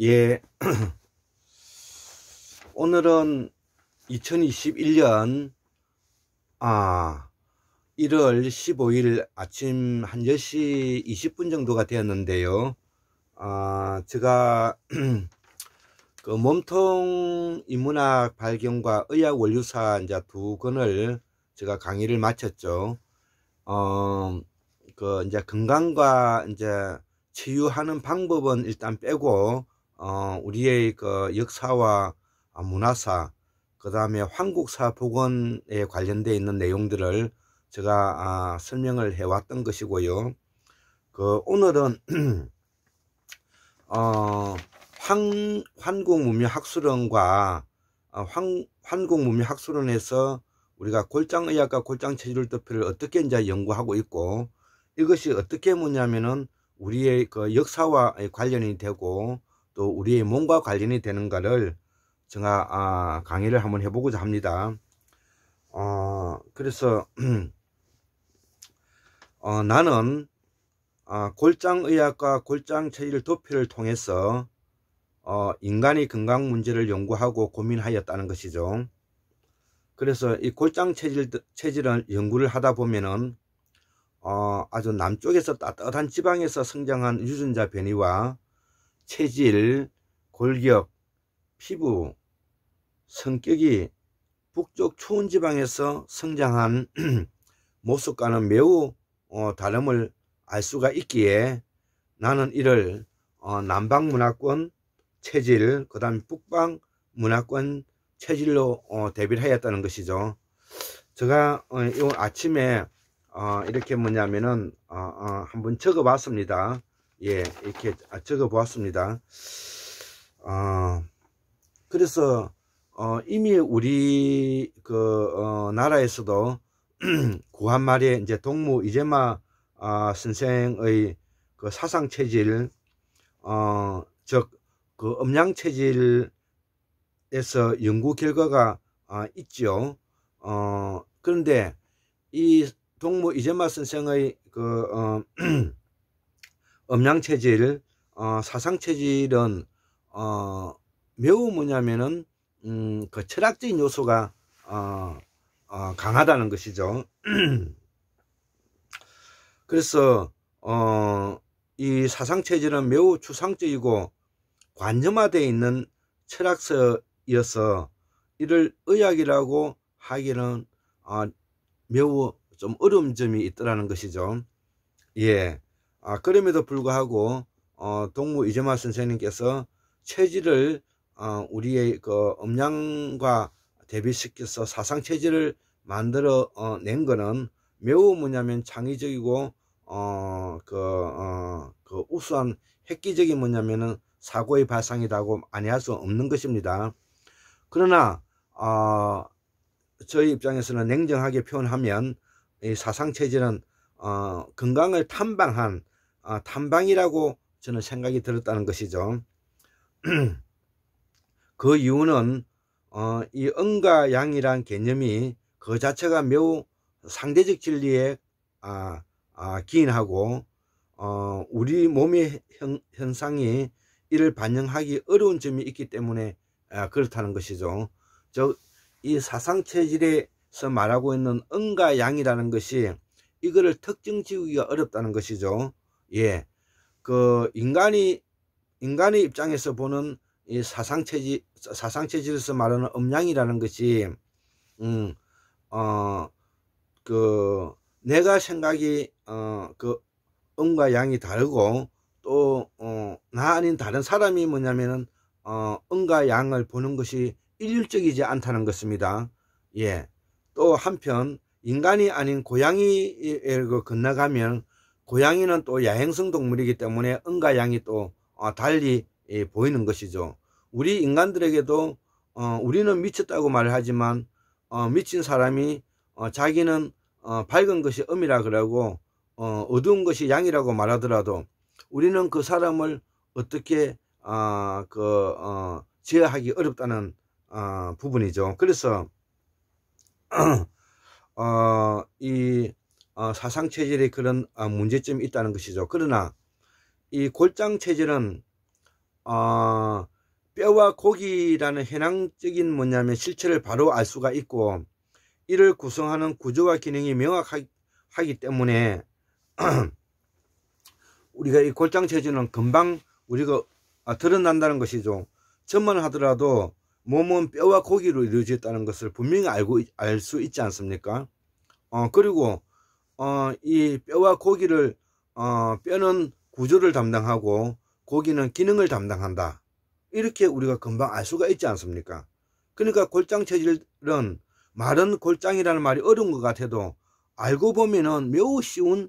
예, 오늘은 2021년 1월 15일 아침 한 10시 20분 정도가 되었는데요. 제가 그 몸통 인문학 발견과 의학 원류사 이제 두 권을 제가 강의를 마쳤죠. 그 이제 건강과 이제 치유하는 방법은 일단 빼고 우리의 그 역사와 문화사, 그 다음에 한국사 복원에 관련되어 있는 내용들을 제가 설명을 해왔던 것이고요. 그 오늘은 환국문명학술원과 환국문명학술원에서 우리가 골장의학과 골장체질 도표를 어떻게 이제 연구하고 있고, 이것이 어떻게 뭐냐면은 우리의 그 역사와 관련이 되고 또 우리의 몸과 관련이 되는가를 제가 강의를 한번 해보고자 합니다. 그래서 나는 골장의학과 골장체질 도표를 통해서 인간의 건강 문제를 연구하고 고민하였다는 것이죠. 그래서 이 골장체질을 연구를 하다 보면은 아주 남쪽에서 따뜻한 지방에서 성장한 유전자 변이와 체질, 골격, 피부, 성격이 북쪽 추운 지방에서 성장한 모습과는 매우 다름을 알 수가 있기에 나는 이를 남방 문화권 체질, 그 다음 북방 문화권 체질로 대비를 하였다는 것이죠. 제가 이 아침에 이렇게 뭐냐면은 한번 적어 봤습니다. 예, 이렇게 적어 보았습니다. 그래서 이미 우리 그 나라에서도 구한말에 이제 동무 이재마 선생의 그 사상 체질, 즉 그 음양 체질에서 연구 결과가 있죠. 그런데 이 동무 이재마 선생의 그 음양체질, 사상체질은 매우 뭐냐면은 그 철학적인 요소가 강하다는 것이죠. 그래서 이 사상체질은 매우 추상적이고 관념화되어 있는 철학서여서 이를 의학이라고 하기는 매우 좀 어려운 점이 있더라는 것이죠. 예. 그럼에도 불구하고 동무 이재마 선생님께서 체질을 우리의 그 음양과 대비시켜서 사상 체질을 만들어 낸 거는 매우 뭐냐면 창의적이고 그 우수한 획기적인 뭐냐면은 사고의 발상이라고 아니할 수 없는 것입니다. 그러나 저희 입장에서는 냉정하게 표현하면 이 사상체질은 건강을 탐방한 탐방이라고 저는 생각이 들었다는 것이죠. 그 이유는 이 음과 양이란 개념이 그 자체가 매우 상대적 진리에 기인하고 우리 몸의 현상이 이를 반영하기 어려운 점이 있기 때문에 그렇다는 것이죠. 즉 이 사상체질에서 말하고 있는 음과 양이라는 것이 이거를 특정 지우기가 어렵다는 것이죠. 예. 그 인간의 입장에서 보는 이 사상체질에서 말하는 음양이라는 것이 그 내가 생각이 그 음과 양이 다르고 또 나 아닌 다른 사람이 뭐냐면은 음과 양을 보는 것이 일률적이지 않다는 것입니다. 예. 또 한편 인간이 아닌 고양이를 건너가면 고양이는 또 야행성 동물이기 때문에 음과 양이 또 달리 보이는 것이죠. 우리 인간들에게도 우리는 미쳤다고 말을 하지만 미친 사람이 자기는 밝은 것이 음이라 그러고 어두운 것이 양이라고 말하더라도 우리는 그 사람을 어떻게 제어하기 어렵다는 부분이죠. 그래서 이 사상체질에 그런 문제점이 있다는 것이죠. 그러나 이 골장 체질은 뼈와 고기라는 현황적인 뭐냐면 실체를 바로 알 수가 있고, 이를 구성하는 구조와 기능이 명확하기 때문에 우리가 이 골장 체질은 금방 우리가 드러난다는 것이죠. 전만 하더라도 몸은 뼈와 고기로 이루어져 있다는 것을 분명히 알 수 있지 않습니까? 그리고 이 뼈와 고기를 뼈는 구조를 담당하고 고기는 기능을 담당한다, 이렇게 우리가 금방 알 수가 있지 않습니까? 그러니까 골장 체질은 말은 골장이라는 말이 어려운 것 같아도 알고 보면은 매우 쉬운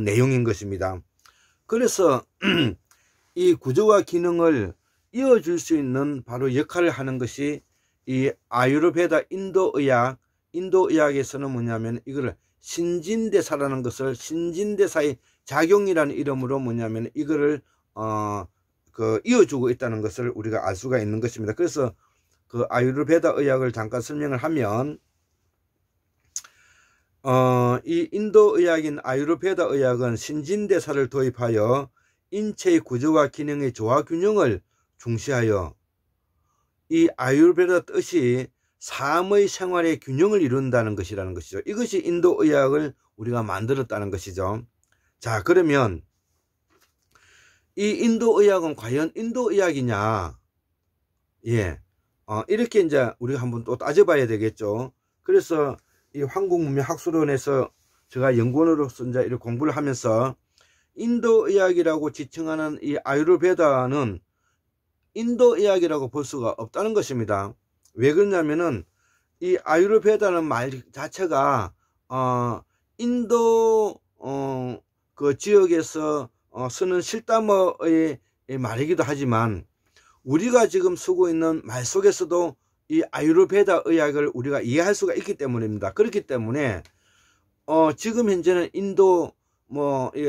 내용인 것입니다. 그래서 이 구조와 기능을 이어줄 수 있는 바로 역할을 하는 것이 이 아유르베다 인도의학에서는 뭐냐면 이거를 신진대사라는 것을, 신진대사의 작용이라는 이름으로 뭐냐면 이거를 이어주고 있다는 것을 우리가 알 수가 있는 것입니다. 그래서 그 아유르베다 의학을 잠깐 설명을 하면, 이 인도 의학인 아유르베다 의학은 신진대사를 도입하여 인체의 구조와 기능의 조화 균형을 중시하여 이 아유르베다 뜻이 삶의 생활의 균형을 이룬다는 것이라는 것이죠. 이것이 인도 의학을 우리가 만들었다는 것이죠. 자, 그러면 이 인도 의학은 과연 인도 의학이냐? 예, 이렇게 이제 우리가 한번 또 따져봐야 되겠죠. 그래서 이 한국문명학술원에서 제가 연구원으로서 이제 이렇게 공부를 하면서 인도 의학이라고 지칭하는 이 아유르베다는 인도 의학이라고 볼 수가 없다는 것입니다. 왜 그러냐면은 이 아유르베다는 말 자체가 인도 그 지역에서 쓰는 실담어의 말이기도 하지만 우리가 지금 쓰고 있는 말 속에서도 이 아유르베다 의학을 우리가 이해할 수가 있기 때문입니다. 그렇기 때문에 지금 현재는 인도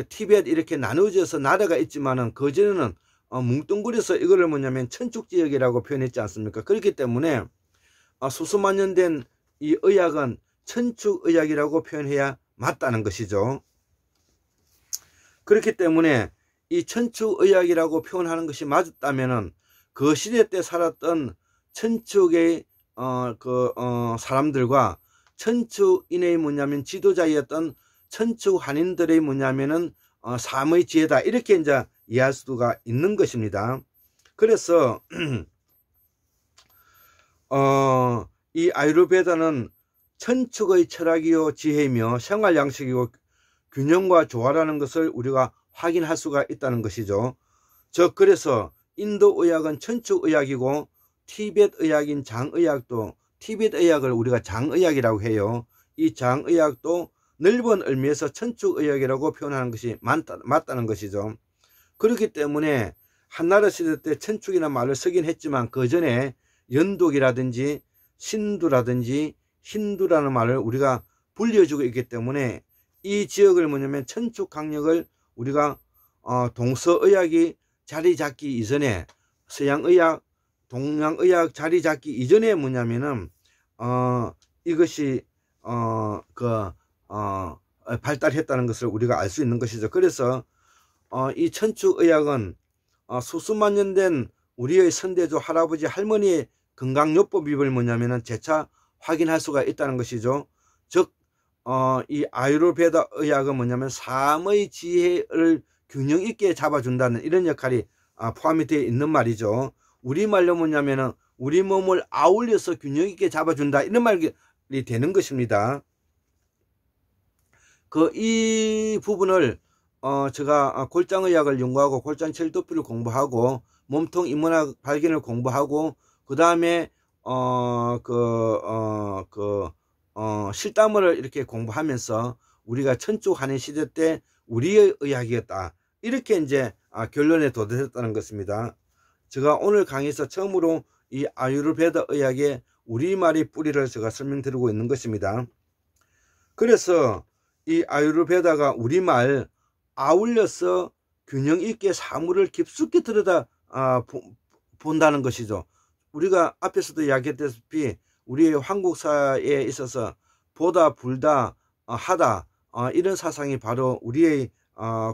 티벳 이렇게 나누어져서 나라가 있지만은 그전에는 뭉뚱그려서 이거를 뭐냐면 천축지역이라고 표현했지 않습니까? 그렇기 때문에 수수만 년 된 이 의학은 천축의학이라고 표현해야 맞다는 것이죠. 그렇기 때문에 이 천축의학이라고 표현하는 것이 맞았다면은 그 시대 때 살았던 천축의 사람들과 천축인의 뭐냐면 지도자였던 천축한인들의 뭐냐면은 삶의 지혜다, 이렇게 이제 이해할 수가 있는 것입니다. 그래서 이 아유르베다는 천축의 철학이요 지혜이며 생활 양식이고 균형과 조화라는 것을 우리가 확인할 수가 있다는 것이죠. 그래서 인도 의학은 천축 의학이고 티벳 의학인 장의학도, 티벳 의학을 우리가 장의학이라고 해요. 이 장의학도 넓은 의미에서 천축 의학이라고 표현하는 것이 맞다는 것이죠. 그렇기 때문에 한나라 시대 때 천축이라는 말을 쓰긴 했지만 그 전에 연독이라든지 신두라든지 힌두라는 말을 우리가 불려주고 있기 때문에 이 지역을 뭐냐면 천축 강력을 우리가 동서의학이 자리 잡기 이전에, 서양의학, 동양의학 자리 잡기 이전에 뭐냐면은 이것이 발달했다는 것을 우리가 알 수 있는 것이죠. 그래서 이 천축의학은 수수만 년 된 우리의 선대조 할아버지 할머니의 건강요법입을 뭐냐면은 재차 확인할 수가 있다는 것이죠. 즉 이 아유르베다 의학은 뭐냐면 삶의 지혜를 균형 있게 잡아준다는 이런 역할이 포함이 되어 있는 말이죠. 우리말로 뭐냐면은 우리 몸을 아울러서 균형 있게 잡아준다, 이런 말이 되는 것입니다. 이 부분을 제가 골장의학을 연구하고 골장체질도피를 공부하고 몸통 인문학 발견을 공부하고 그 다음에 실담을 이렇게 공부하면서 우리가 천축한인 시대 때 우리의 의학이었다, 이렇게 이제 결론에 도달했다는 것입니다. 제가 오늘 강의에서 처음으로 이 아유르베다 의학의 우리말의 뿌리를 제가 설명드리고 있는 것입니다. 그래서 이 아유르베다가 우리말 아울러서 균형 있게 사물을 깊숙이 들여다 본다는 것이죠. 우리가 앞에서도 이야기했다시피 우리의 한국사에 있어서 보다 불다 하다 이런 사상이 바로 우리의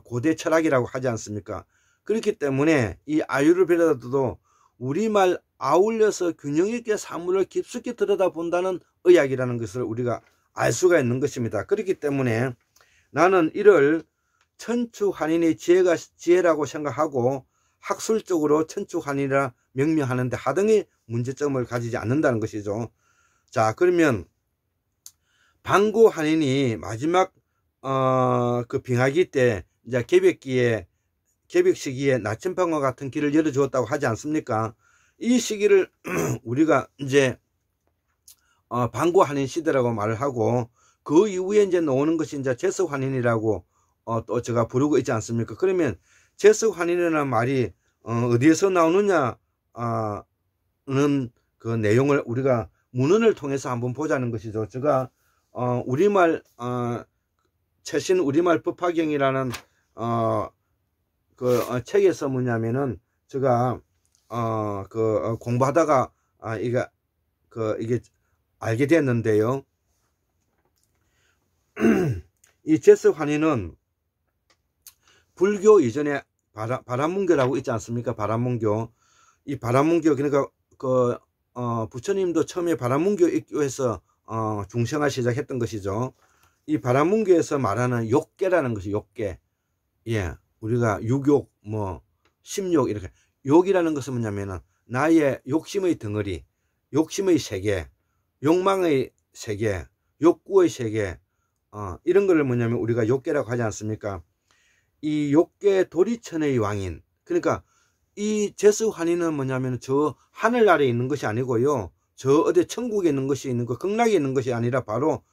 고대 철학이라고 하지 않습니까? 그렇기 때문에 이 아유르베다도 우리말 아울러서 균형 있게 사물을 깊숙이 들여다본다는 의학이라는 것을 우리가 알 수가 있는 것입니다. 그렇기 때문에 나는 이를 천추환인의 지혜라고 생각하고 학술적으로 천추환인이라 명명하는데 하등의 문제점을 가지지 않는다는 것이죠. 자, 그러면 방구환인이 마지막 그 빙하기 때 이제 개벽 시기에 나침반과 같은 길을 열어주었다고 하지 않습니까? 이 시기를 우리가 이제 방구환인 시대라고 말을 하고, 그 이후에 이제 나오는 것이 이제 제스환인이라고 또 제가 부르고 있지 않습니까? 그러면 제스환인이라는 말이 어디에서 나오느냐는 그 내용을 우리가 문헌을 통해서 한번 보자는 것이죠. 제가 우리말 최신 우리말 법화경이라는 그 책에서 뭐냐면은 제가 공부하다가 이게 알게 됐는데요. 이 제스환인은 불교 이전에 바람문교라고 있지 않습니까? 바람문교. 이 바람문교, 그러니까 부처님도 처음에 바람문교 입교해서 중생활 시작했던 것이죠. 이 바람문교에서 말하는 욕계라는 것이 욕계. 예, 우리가 육욕, 심욕 이렇게. 욕이라는 것은 뭐냐면은 나의 욕심의 덩어리, 욕심의 세계, 욕망의 세계, 욕구의 세계, 이런 거를 뭐냐면 우리가 욕계라고 하지 않습니까? 이 욕계 도리천의 왕인. 그러니까 이 제스환인은 뭐냐면 저 하늘 아래에 있는 것이 아니고요, 저 어디 천국에 있는 것이 있는 거, 극락에 있는 것이 아니라 바로